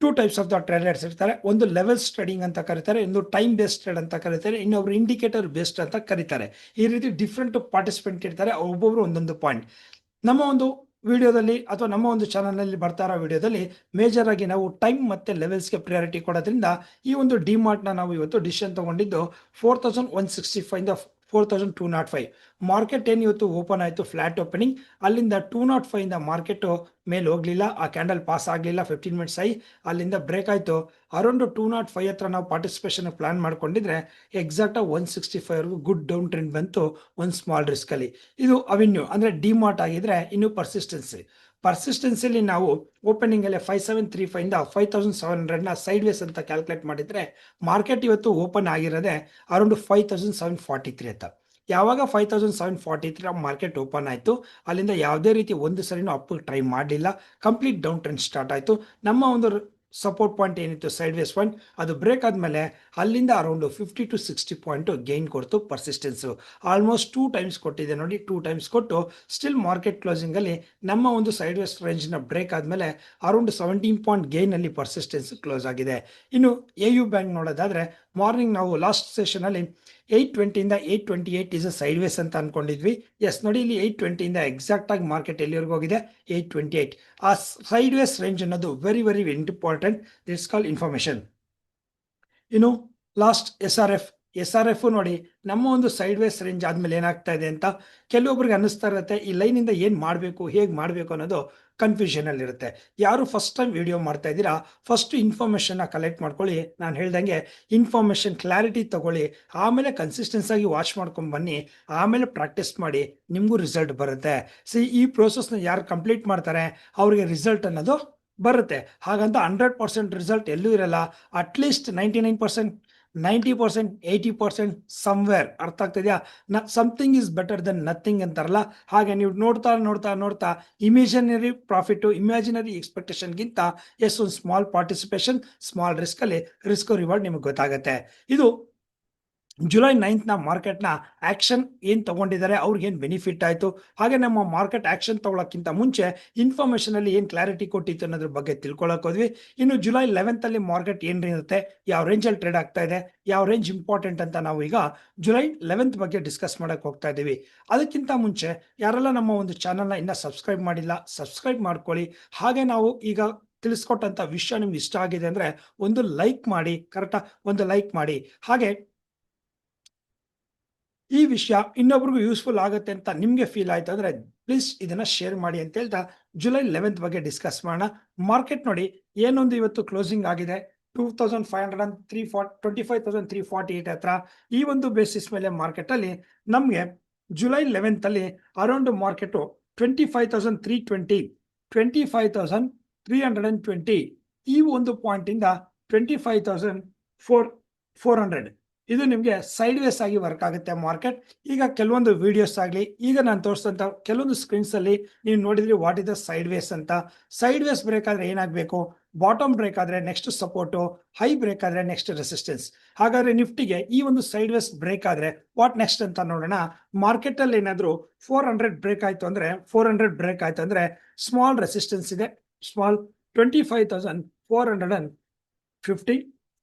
two types of the traders ಇರ್ತಾರೆ. ಒಂದು ಲೆವೆಲ್ಸ್ ಟ್ರೇಡಿಂಗ್ ಅಂತ ಕರೀತಾರೆ, ಒಂದು ಟೈಮ್ ಬೇಸ್ಡ್ ಟ್ರೇಡ್ ಅಂತ ಕರೀತಾರೆ, ಇನ್ನೊಬ್ರು ಇಂಡಿಕೇಟರ್ ಬೇಸ್ಡ್ ಅಂತ ಕರೀತಾರೆ. ಈ ರೀತಿ ಡಿಫ್ರೆಂಟ್ ಪಾರ್ಟಿಸಿಪೆಂಟ್ ಇರ್ತಾರೆ, ಒಬ್ಬೊಬ್ರು ಒಂದೊಂದು ಪಾಯಿಂಟ್. ನಮ್ಮ ಒಂದು ವಿಡಿಯೋದಲ್ಲಿ ಅಥವಾ ನಮ್ಮ ಒಂದು ಚಾನಲ್ನಲ್ಲಿ ಬರ್ತಾ ಇರೋ ವಿಡಿಯೋದಲ್ಲಿ ಮೇಜರ್ ಆಗಿ ನಾವು ಟೈಮ್ ಮತ್ತೆ ಲೆವೆಲ್ಸ್ಗೆ ಪ್ರಿಯಾರಿಟಿ ಕೊಡೋದ್ರಿಂದ ಈ ಒಂದು ಡಿಮಾರ್ಟ್ನ ನಾವು ಇವತ್ತು ಡಿಸಿಷನ್ ತಗೊಂಡಿದ್ದು 4165 ಇಂದ 4205. ಮಾರ್ಕೆಟ್ ಏನು ಇವತ್ತು ಓಪನ್ ಆಯಿತು, ಫ್ಲಾಟ್ ಓಪನಿಂಗ್, ಅಲ್ಲಿಂದ 205 ಇಂದ ಮಾರ್ಕೆಟ್ ಮೇಲೆ ಹೋಗ್ಲಿಲ್ಲ, ಆ ಕ್ಯಾಂಡಲ್ ಪಾಸ್ ಆಗಲಿಲ್ಲ, 15 ಮಿನಿಟ್ಸ್ ಆಗಿ ಅಲ್ಲಿಂದ ಬ್ರೇಕ್ ಆಯಿತು. ಅರೌಂಡ್ 205 ಹತ್ರ ನಾವು ಪಾರ್ಟಿಸಿಪೇಷನ್ ಪ್ಲಾನ್ ಮಾಡ್ಕೊಂಡಿದ್ರೆ ಎಕ್ಸಾಕ್ಟ್ 165 ಗುಡ್ ಡೌನ್ ಟ್ರೆಂಡ್ ಬಂತು ಒಂದು ಸ್ಮಾಲ್ ರಿಸ್ಕ್ ಅಲ್ಲಿ. ಇದು ಅವೆನ್ಯೂ ಅಂದ್ರೆ ಡಿಮಾರ್ಟ್ ಆಗಿದ್ರೆ ಇನ್ನು ಪರ್ಸಿಸ್ಟೆನ್ಸಿಲಿ ನಾವು ಓಪನಿಂಗ್ ಅಲ್ಲಿ 5735 ಇಂದ 5700 ಸೈಡ್ ವೇಸ್ ಅಂತ ಕ್ಯಾಲ್ಕುಲೇಟ್ ಮಾಡಿದ್ರೆ ಮಾರ್ಕೆಟ್ ಇವತ್ತು ಓಪನ್ ಆಗಿರೋದೆ ಅರೌಂಡ್ 5743 ಅಂತ. ಯಾವಾಗ 5743 ಮಾರ್ಕೆಟ್ ಓಪನ್ ಆಯಿತು, ಅಲ್ಲಿಂದ ಯಾವುದೇ ರೀತಿ ಒಂದು ಸರಿನೂ ಅಪ್ ಟ್ರೈ ಮಾಡಲಿಲ್ಲ, ಕಂಪ್ಲೀಟ್ ಡೌನ್ ಟ್ರೆಂಡ್ ಸ್ಟಾರ್ಟ್ ಆಯಿತು. ನಮ್ಮ ಒಂದು ಸಪೋರ್ಟ್ ಪಾಯಿಂಟ್ ಏನಿತ್ತು ಸೈಡ್ ವೇಸ್ ಪಾಯಿಂಟ್, ಅದು ಬ್ರೇಕ್ ಆದಮೇಲೆ ಅಲ್ಲಿಂದ ಅರೌಂಡ್ 50 to 60 ಪಾಯಿಂಟ್ ಗೇನ್ ಕೊಡ್ತು ಪರ್ಸಿಸ್ಟೆನ್ಸು. ಆಲ್ಮೋಸ್ಟ್ 2 ಟೈಮ್ಸ್ ಕೊಟ್ಟಿದೆ ನೋಡಿ, 2 ಟೈಮ್ಸ್ ಕೊಟ್ಟು ಸ್ಟಿಲ್ ಮಾರ್ಕೆಟ್ ಕ್ಲೋಸಿಂಗ್ ಅಲ್ಲಿ ನಮ್ಮ ಒಂದು ಸೈಡ್ ವೇಸ್ ರೇಂಜ್ನ ಬ್ರೇಕ್ ಆದಮೇಲೆ ಅರೌಂಡ್ 17 ಪಾಯಿಂಟ್ ಗೇನ್ ಅಲ್ಲಿ ಪರ್ಸಿಸ್ಟೆನ್ಸ್ ಕ್ಲೋಸ್ ಆಗಿದೆ. ಇನ್ನು AU ಬ್ಯಾಂಕ್ ನೋಡೋದಾದ್ರೆ ಮಾರ್ನಿಂಗ್ ನಾವು ಲಾಸ್ಟ್ ಸೆಷನ್ ಅಲ್ಲಿ 820 ಇಂದ 828 ಇಸ್ ಅ ಸೈಡ್ ವೇಸ್ ಅಂತ ಅನ್ಕೊಂಡಿದ್ವಿ. ಎಸ್ ನೋಡಿ, ಇಲ್ಲಿ 820 ಇಂದ ಎಕ್ಸಾಕ್ಟ್ ಆಗಿ ಮಾರ್ಕೆಟ್ ಎಲ್ಲಿವರೆಗೂ ಹೋಗಿದೆ 828. ಆ ಸೈಡ್ ವೇಸ್ ರೇಂಜ್ ಅನ್ನೋದು ವೆರಿ ವೆರಿ ಇಂಪಾರ್ಟೆಂಟ್, ದಿಟ್ಸ್ ಕಾಲ್ ಇನ್ಫಾರ್ಮೇಶನ್. ಇನ್ನು ಲಾಸ್ಟ್ ಎಸ್ ಆರ್ ಎಫ್ ನೋಡಿ, ನಮ್ಮ ಒಂದು ಸೈಡ್ ವೇಸ್ ರೇಂಜ್ ಆದ್ಮೇಲೆ ಏನಾಗ್ತಾ ಇದೆ ಅಂತ ಕೆಲವೊಬ್ರಿಗೆ ಅನ್ನಿಸ್ತಾ ಇರುತ್ತೆ, ಈ ಲೈನ್ ಇಂದ ಏನ್ ಮಾಡಬೇಕು, ಹೇಗೆ ಮಾಡಬೇಕು ಅನ್ನೋದು ಕನ್ಫ್ಯೂಷನ್ ಅಲ್ಲಿ ಇರುತ್ತೆ. ಯಾರು ಫಸ್ಟ್ ಟೈಮ್ ವಿಡಿಯೋ ಮಾಡ್ತಾ ಇದ್ದೀರಾ, ಫಸ್ಟ್ ಇನ್ಫಾರ್ಮೇಶನ್ ಕಲೆಕ್ಟ್ ಮಾಡ್ಕೊಳ್ಳಿ. ನಾನು ಹೇಳ್ದಂಗೆ ಇನ್ಫಾರ್ಮೇಶನ್ ಕ್ಲಾರಿಟಿ ತಗೊಳ್ಳಿ, ಆಮೇಲೆ ಕನ್ಸಿಸ್ಟೆನ್ಸ್ ಆಗಿ ವಾಚ್ ಮಾಡ್ಕೊಂಡು ಬನ್ನಿ, ಆಮೇಲೆ ಪ್ರಾಕ್ಟೀಸ್ ಮಾಡಿ, ನಿಮಗೂ ರಿಸಲ್ಟ್ ಬರುತ್ತೆ. ಈ ಪ್ರೋಸೆಸ್ನ ಯಾರು ಕಂಪ್ಲೀಟ್ ಮಾಡ್ತಾರೆ ಅವ್ರಿಗೆ ರಿಸಲ್ಟ್ ಅನ್ನೋದು ಬರುತ್ತೆ. ಹಾಗಂತ 100% ರಿಸಲ್ಟ್ ಎಲ್ಲೂ ಇರಲ್ಲ. At least 99%, 90%, 80% somewhere. ಅರ್ಥ ಆಗ್ತಿದೆಯಾ? Something is better than nothing ಅಂತಾರಲ್ಲ, ಹಾಗೆ ನೀವು ನೋಡ್ತಾ ನೋಡ್ತಾ ನೋಡ್ತಾ ಇಮ್ಯಾಜಿನರಿ ಪ್ರಾಫಿಟ್, ಇಮ್ಯಾಜಿನರಿ ಎಕ್ಸ್ಪೆಕ್ಟೇಷನ್ಗಿಂತ ಒಂದು ಸ್ಮಾಲ್ ಪಾರ್ಟಿಸಿಪೇಷನ್, ಸ್ಮಾಲ್ ರಿಸ್ಕ್ ಅಲ್ಲಿ ರಿಸ್ಕ್ ರಿವಾರ್ಡ್ ನಿಮಗೆ ಗೊತ್ತಾಗುತ್ತೆ. ಇದು ಜುಲೈ 9ನ ಮಾರ್ಕೆಟ್ನ ಆಕ್ಷನ್ ಏನು ತಗೊಂಡಿದ್ದಾರೆ, ಅವ್ರಿಗೆ ಏನು ಬೆನಿಫಿಟ್ ಆಯಿತು, ಹಾಗೆ ನಮ್ಮ ಮಾರ್ಕೆಟ್ ಆಕ್ಷನ್ ತಗೊಳ್ಳೋಕ್ಕಿಂತ ಮುಂಚೆ ಇನ್ಫಾರ್ಮೇಷನ್ ಅಲ್ಲಿ ಏನು ಕ್ಲಾರಿಟಿ ಕೊಟ್ಟಿತ್ತು ಅನ್ನೋದ್ರ ಬಗ್ಗೆ ತಿಳ್ಕೊಳಕ್ ಹೋದ್ವಿ. ಇನ್ನು ಜುಲೈ 11th ಅಲ್ಲಿ ಮಾರ್ಕೆಟ್ ಏನಿರುತ್ತೆ, ಯಾವ ರೇಂಜಲ್ಲಿ ಟ್ರೇಡ್ ಆಗ್ತಾ ಇದೆ, ಯಾವ ರೇಂಜ್ ಇಂಪಾರ್ಟೆಂಟ್ ಅಂತ ನಾವು ಈಗ ಜುಲೈ 11th ಬಗ್ಗೆ ಡಿಸ್ಕಸ್ ಮಾಡಕ್ ಹೋಗ್ತಾ ಇದ್ದೀವಿ. ಅದಕ್ಕಿಂತ ಮುಂಚೆ ಯಾರೆಲ್ಲ ನಮ್ಮ ಒಂದು ಚಾನಲ್ನ ಇನ್ನ ಸಬ್ಸ್ಕ್ರೈಬ್ ಮಾಡಿಲ್ಲ, ಸಬ್ಸ್ಕ್ರೈಬ್ ಮಾಡ್ಕೊಳ್ಳಿ. ಹಾಗೆ ನಾವು ಈಗ ತಿಳಿಸ್ಕೊಟ್ಟಂತ ವಿಷಯ ನಿಮ್ಗೆ ಇಷ್ಟ ಆಗಿದೆ ಅಂದ್ರೆ ಒಂದು ಲೈಕ್ ಮಾಡಿ, ಕರೆಕ್ಟಾ? ಒಂದು ಲೈಕ್ ಮಾಡಿ. ಹಾಗೆ ಈ ವಿಷಯ ಇನ್ನೊಬ್ರಿಗೂ ಯೂಸ್ಫುಲ್ ಆಗುತ್ತೆ ಅಂತ ನಿಮ್ಗೆ ಫೀಲ್ ಆಯ್ತು ಅಂದ್ರೆ ಪ್ಲೀಸ್ ಇದನ್ನ ಶೇರ್ ಮಾಡಿ ಅಂತ ಹೇಳ್ತಾ ಜುಲೈ 11th ಬಗ್ಗೆ ಡಿಸ್ಕಸ್ ಮಾಡೋಣ. ಮಾರ್ಕೆಟ್ ನೋಡಿ, ಏನೊಂದು ಇವತ್ತು ಕ್ಲೋಸಿಂಗ್ ಆಗಿದೆ 25,348 ಹತ್ರ. ಈ ಒಂದು ಬೇಸಿಸ್ ಮೇಲೆ ಮಾರ್ಕೆಟ್ ಅಲ್ಲಿ ನಮ್ಗೆ ಜುಲೈ 11th ಅಲ್ಲಿ ಅರೌಂಡ್ ಮಾರ್ಕೆಟ್ 25,320, 25,320 ಈ ಒಂದು ಪಾಯಿಂಟ್ ಇಂದ 25,400 ಇದು ನಿಮಗೆ ಸೈಡ್ ವೇಸ್ ಆಗಿ ವರ್ಕ್ ಆಗುತ್ತೆ ಮಾರ್ಕೆಟ್. ಈಗ ಕೆಲವೊಂದು ವಿಡಿಯೋಸ್ ಆಗಲಿ, ಈಗ ನಾನು ತೋರಿಸಿದಂಥ ಕೆಲವೊಂದು ಸ್ಕ್ರೀನ್ಸ್ ಅಲ್ಲಿ ನೀವು ನೋಡಿದ್ರಿ what is the sideways ಅಂತ. ಸೈಡ್ ವೇಸ್ ಬ್ರೇಕ್ ಆದ್ರೆ ಏನಾಗಬೇಕು, ಬಾಟಮ್ ಬ್ರೇಕ್ ಆದ್ರೆ ನೆಕ್ಸ್ಟ್ ಸಪೋರ್ಟು, ಹೈ ಬ್ರೇಕ್ ಆದ್ರೆ ನೆಕ್ಸ್ಟ್ ರೆಸಿಸ್ಟೆನ್ಸ್. ಹಾಗಾದ್ರೆ ನಿಫ್ಟಿಗೆ ಈ ಒಂದು ಸೈಡ್ ವೇಸ್ ಬ್ರೇಕ್ ಆದ್ರೆ ವಾಟ್ ನೆಕ್ಸ್ಟ್ ಅಂತ ನೋಡೋಣ. ಮಾರ್ಕೆಟ್ ಅಲ್ಲಿ ಏನಾದ್ರು 400 ಬ್ರೇಕ್ ಆಯ್ತು ಅಂದ್ರೆ, 400 ಬ್ರೇಕ್ ಆಯ್ತು ಅಂದ್ರೆ ಸ್ಮಾಲ್ ರೆಸಿಸ್ಟೆನ್ಸ್ ಇದೆ, ಸ್ಮಾಲ್ 25,450,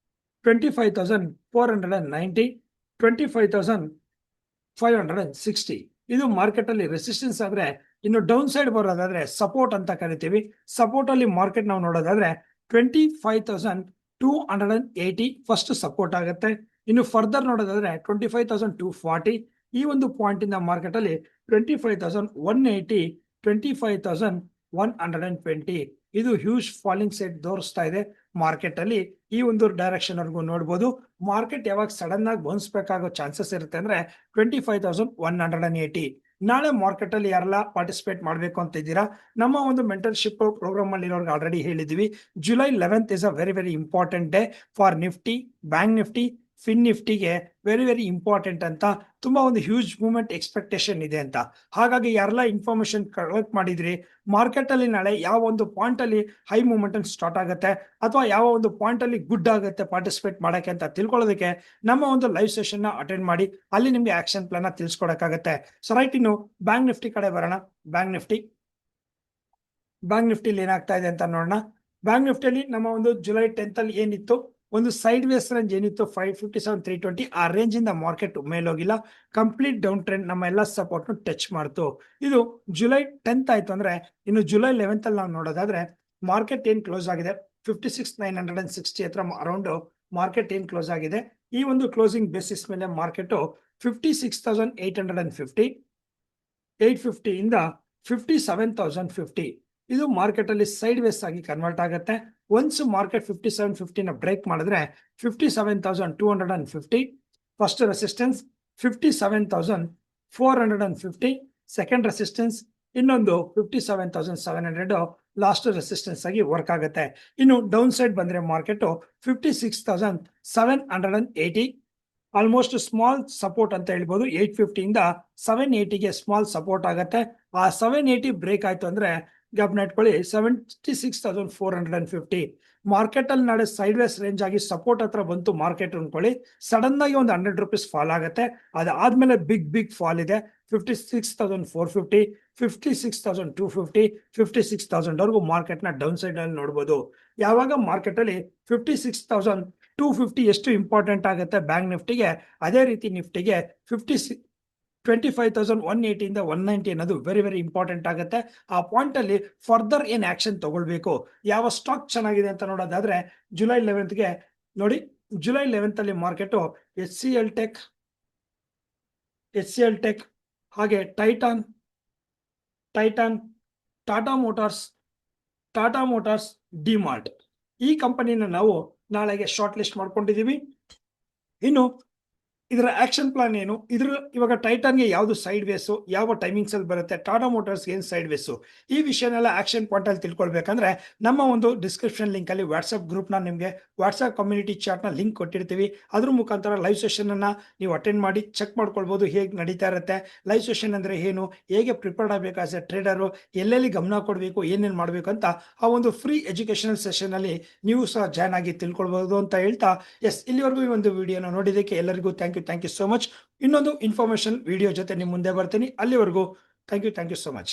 25,490, 25,560 ಇದು ಮಾರ್ಕೆಟ್ ಅಲ್ಲಿ ರೆಸಿಸ್ಟೆನ್ಸ್ ಆದ್ರೆ. ಇನ್ನು ಡೌನ್ ಸೈಡ್ ಬರೋದಾದ್ರೆ ಸಪೋರ್ಟ್ ಅಂತ ಕರಿತೀವಿ. ಸಪೋರ್ಟ್ ಅಲ್ಲಿ ಮಾರ್ಕೆಟ್ ನಾವು ನೋಡೋದಾದ್ರೆ 25,280 ಫಸ್ಟ್ ಸಪೋರ್ಟ್ ಆಗುತ್ತೆ. ಇನ್ನು ಫರ್ದರ್ ನೋಡೋದಾದ್ರೆ 25,240 ಈ ಒಂದು ಪಾಯಿಂಟ್ ಇಂದ ಮಾರ್ಕೆಟ್ ಅಲ್ಲಿ 25,180, 25,120 ಇದು ಹ್ಯೂಜ್ ಫಾಲಿಂಗ್ ಸೈಡ್ ತೋರಿಸ್ತಾ ಇದೆ ಮಾರ್ಕೆಟ್ ಅಲ್ಲಿ. ಈ ಒಂದು ಡೈರೆಕ್ಷನ್ ವರ್ಗೂ ನೋಡಬಹುದು. ಮಾರ್ಕೆಟ್ ಯಾವಾಗ ಸಡನ್ ಆಗಿ ಬೌನ್ಸ್ ಬ್ಯಾಕ್ ಆಗೋ ಚಾನ್ಸಸ್ ಇರುತ್ತೆ ಅಂದ್ರೆ 25,180. ನಾಳೆ ಮಾರ್ಕೆಟ್ ಅಲ್ಲಿ ಯಾರೆಲ್ಲ ಪಾರ್ಟಿಸಿಪೇಟ್ ಮಾಡಬೇಕು ಅಂತ ಇದ್ದೀರಾ, ನಮ್ಮ ಒಂದು ಮೆಂಟರ್ಶಿಪ್ ಪ್ರೋಗ್ರಾಮ್ ಅಲ್ಲಿ ಇರೋರ್ಗೆ ಆಲ್ರೆಡಿ ಹೇಳಿದೀವಿ. July 11th is a very very important day for Nifty, bank Nifty, fin ನಿಫ್ಟಿಗೆ ವೆರಿ ವೆರಿ ಇಂಪಾರ್ಟೆಂಟ್ ಅಂತ. ತುಂಬಾ ಒಂದು ಹ್ಯೂಜ್ ಮೂವ್ಮೆಂಟ್ ಎಕ್ಸ್ಪೆಕ್ಟೇಷನ್ ಇದೆ ಅಂತ. ಹಾಗಾಗಿ ಯಾರೆಲ್ಲ ಇನ್ಫಾರ್ಮೇಶನ್ ಕಲೆಕ್ಟ್ ಮಾಡಿದ್ರಿ, ಮಾರ್ಕೆಟ್ ಅಲ್ಲಿ ನಾಳೆ ಯಾವ ಒಂದು ಪಾಯಿಂಟ್ ಅಲ್ಲಿ ಹೈ ಮೂವ್ಮೆಂಟ್ ಸ್ಟಾರ್ಟ್ ಆಗುತ್ತೆ ಅಥವಾ ಯಾವ ಒಂದು ಪಾಯಿಂಟ್ ಅಲ್ಲಿ ಗುಡ್ ಆಗುತ್ತೆ ಪಾರ್ಟಿಸಿಪೇಟ್ ಮಾಡಕ್ಕೆ ಅಂತ ತಿಳ್ಕೊಳ್ಳೋದಕ್ಕೆ ನಮ್ಮ ಒಂದು ಲೈವ್ ಸೆಷನ್ ನ ಅಟೆಂಡ್ ಮಾಡಿ, ಅಲ್ಲಿ ನಿಮ್ಗೆ ಆಕ್ಷನ್ ಪ್ಲಾನ್ ತಿಳಿಸ್ಕೊಡಕ್ಕಾಗತ್ತೆ. ಸೊ ರೈಟ್, ಇನ್ನು ಬ್ಯಾಂಕ್ ನಿಫ್ಟಿ ಕಡೆ ಬರೋಣ. ಬ್ಯಾಂಕ್ ನಿಫ್ಟಿಲಿ ಏನಾಗ್ತಾ ಇದೆ ಅಂತ ನೋಡೋಣ. ಬ್ಯಾಂಕ್ ನಿಫ್ಟಿಯಲ್ಲಿ ನಮ್ಮ ಒಂದು ಜುಲೈ 10th ಅಲ್ಲಿ ಏನಿತ್ತು, ಒಂದು ಸೈಡ್ ವೇಸ್ ರೇಂಜ್ ಏನಿತ್ತು 557,320 ಆ ರೇಂಜ್ ಇಂದ ಮಾರ್ಕೆಟ್ ಮೇಲೋಗಿಲ್ಲ. ಕಂಪ್ಲೀಟ್ ಡೌನ್ ಟ್ರೆಂಡ್ ನಮ್ಮ ಎಲ್ಲ ಸಪೋರ್ಟ್ ಟಚ್ ಮಾಡ್ತು. ಇದು ಜುಲೈ 10th ಆಯ್ತು ಅಂದ್ರೆ ಇನ್ನು ಜುಲೈ 11th ಅಲ್ಲಿ ನಾವು ನೋಡೋದಾದ್ರೆ ಮಾರ್ಕೆಟ್ ಏನ್ ಕ್ಲೋಸ್ ಆಗಿದೆ 56,960 ಹತ್ರ ಅರೌಂಡ್ ಮಾರ್ಕೆಟ್ ಏನ್ ಕ್ಲೋಸ್ ಆಗಿದೆ. ಈ ಒಂದು ಕ್ಲೋಸಿಂಗ್ ಬೇಸಿಸ್ ಮೇಲೆ ಮಾರ್ಕೆಟ್ 56,850 850 ಇಂದ 57,050 ಇದು ಮಾರ್ಕೆಟ್ ಅಲ್ಲಿ ಸೈಡ್ ವೇಸ್ ಆಗಿ ಕನ್ವರ್ಟ್ ಆಗುತ್ತೆ. ಒನ್ಸ್ ಮಾರ್ಕೆಟ್ 5750 ನ ಬ್ರೇಕ್ ಮಾಡಿದ್ರೆ 57,250 ಫಸ್ಟ್ ರೆಸಿಸ್ಟೆನ್ಸ್, 57,450 ಸೆಕೆಂಡ್ ರೆಸಿಸ್ಟೆನ್ಸ್, ಇನ್ನೊಂದು 57,700 ಲಾಸ್ಟ್ ರೆಸಿಸ್ಟೆನ್ಸ್ ಆಗಿ ವರ್ಕ್ ಆಗುತ್ತೆ. ಇನ್ನು ಡೌನ್ ಸೈಡ್ ಬಂದ್ರೆ ಮಾರ್ಕೆಟ್ 56,780 ಆಲ್ಮೋಸ್ಟ್ ಸ್ಮಾಲ್ ಸಪೋರ್ಟ್ ಅಂತ ಹೇಳ್ಬೋದು. 850 ಇಂದ 780ಗೆ ಸ್ಮಾಲ್ ಸಪೋರ್ಟ್ ಆಗುತ್ತೆ. ಆ 780 ಬ್ರೇಕ್ ಆಯ್ತು ಅಂದ್ರೆ ಜ್ಞಾಪನ ಇಟ್ಕೊಳ್ಳಿ 76,450 ಮಾರ್ಕೆಟ್ ಅಲ್ಲಿ ನಾಳೆ ಸೈಡ್ ವೇಸ್ ರೇಂಜ್ ಆಗಿ ಸಪೋರ್ಟ್ ಹತ್ರ ಬಂತು ಮಾರ್ಕೆಟ್ ಅನ್ಕೊಳ್ಳಿ. ಸಡನ್ ಆಗಿ ಒಂದು 100 ರೂಪೀಸ್ ಫಾಲ್ ಆಗುತ್ತೆ. ಅದಾದ್ಮೇಲೆ ಬಿಗ್ ಫಾಲ್ ಇದೆ 56,450 56,250 56,000 ವರೆಗೂ ಮಾರ್ಕೆಟ್ ನ ಡೌನ್ ಸೈಡ್ ಅಲ್ಲಿ ನೋಡಬಹುದು. ಯಾವಾಗ ಮಾರ್ಕೆಟ್ ಅಲ್ಲಿ 56,250 ಎಷ್ಟು ಇಂಪಾರ್ಟೆಂಟ್ ಆಗುತ್ತೆ ಬ್ಯಾಂಕ್ ನಿಫ್ಟಿಗೆ, ಅದೇ ರೀತಿ ನಿಫ್ಟಿಗೆ 25,180 ಇಂದ 190 ಅನ್ನೋದು ವೆರಿ ವೆರಿ ಇಂಪಾರ್ಟೆಂಟ್ ಆಗುತ್ತೆ. ಆ ಪಾಯಿಂಟ್ ಅಲ್ಲಿ ಫರ್ದರ್ ಏನ್ ಆಕ್ಷನ್ ತಗೊಳ್ಬೇಕು, ಯಾವ ಸ್ಟಾಕ್ ಚೆನ್ನಾಗಿದೆ ಅಂತ ನೋಡೋದಾದ್ರೆ ಜುಲೈ 11ಗೆ ನೋಡಿ. ಜುಲೈ 11th ಅಲ್ಲಿ market H C L tech ಹಾಗೆ ಟೈಟಾನ್, ಟಾಟಾ ಮೋಟಾರ್ಸ್, ಡಿಮಾರ್ಟ್ ಈ ಕಂಪನಿನ ನಾವು ನಾಳೆಗೆ ಶಾರ್ಟ್ ಲಿಸ್ಟ್ ಮಾಡ್ಕೊಂಡಿದೀವಿ. ಇನ್ನು ಇದರ ಆಕ್ಷನ್ ಪ್ಲಾನ್ ಏನು, ಇವಾಗ ಟೈಟಾನ್ಗೆ ಯಾವ್ದು ಸೈಡ್ ವೇಸು, ಯಾವ ಟೈಮಿಂಗ್ಸ್ ಅಲ್ಲಿ ಬರುತ್ತೆ, ಟಾಟಾ ಮೋಟಾರ್ಸ್ ಏನ್ ಸೈಡ್ ವೇಸು, ಈ ವಿಷಯನೆಲ್ಲ ಆಕ್ಷನ್ ಪಾಯಿಂಟ್ ಅಲ್ಲಿ ತಿಳ್ಕೊಳ್ಬೇಕಂದ್ರೆ ನಮ್ಮ ಒಂದು ಡಿಸ್ಕ್ರಿಪ್ಷನ್ ಲಿಂಕ್ ಅಲ್ಲಿ ವಾಟ್ಸ್ಆಪ್ ಗ್ರೂಪ್ ನ ನಿಮಗೆ ವಾಟ್ಸ್ಆಪ್ ಕಮ್ಯುನಿಟಿ ಚಾಟ್ ನ ಲಿಂಕ್ ಕೊಟ್ಟಿರ್ತೀವಿ. ಅದ್ರ ಮುಖಾಂತರ ಲೈವ್ ಸೆಷನ್ ಅನ್ನ ನೀವು ಅಟೆಂಡ್ ಮಾಡಿ ಚೆಕ್ ಮಾಡ್ಕೊಳ್ಬಹುದು ಹೇಗೆ ನಡೀತಾ ಇರುತ್ತೆ. ಲೈವ್ ಸೆಷನ್ ಅಂದ್ರೆ ಏನು, ಹೇಗೆ ಪ್ರಿಪೇರ್ಡ್ ಆಗಬೇಕು ಆಸ್ ಎ ಟ್ರೇಡರ್, ಎಲ್ಲೆಲ್ಲಿ ಗಮನ ಕೊಡಬೇಕು, ಏನೇನು ಮಾಡಬೇಕು ಅಂತ ಆ ಒಂದು ಫ್ರೀ ಎಜುಕೇಶನಲ್ ಸೆಷನ್ ಅಲ್ಲಿ ನೀವು ಸಹ ಜಾಯ್ನ್ ಆಗಿ ತಿಳ್ಕೊಳ್ಬಹುದು ಅಂತ ಹೇಳ್ತಾ, ಇಲ್ಲಿವರೆಗೂ ಈ ಒಂದು ವಿಡಿಯೋನ ನೋಡಿದ್ದಕ್ಕೆ ಎಲ್ಲರಿಗೂ ಥ್ಯಾಂಕ್ ಯು ಸೋ ಮಚ್. ಇನ್ನೊಂದು ಇನ್ಫಾರ್ಮೇಶನ್ ವಿಡಿಯೋ ಜೊತೆ ನಿಮ್ಮ ಮುಂದೆ ಬರ್ತೀನಿ. ಅಲ್ಲಿವರೆಗೂ ಥ್ಯಾಂಕ್ ಯು ಸೋ ಮಚ್.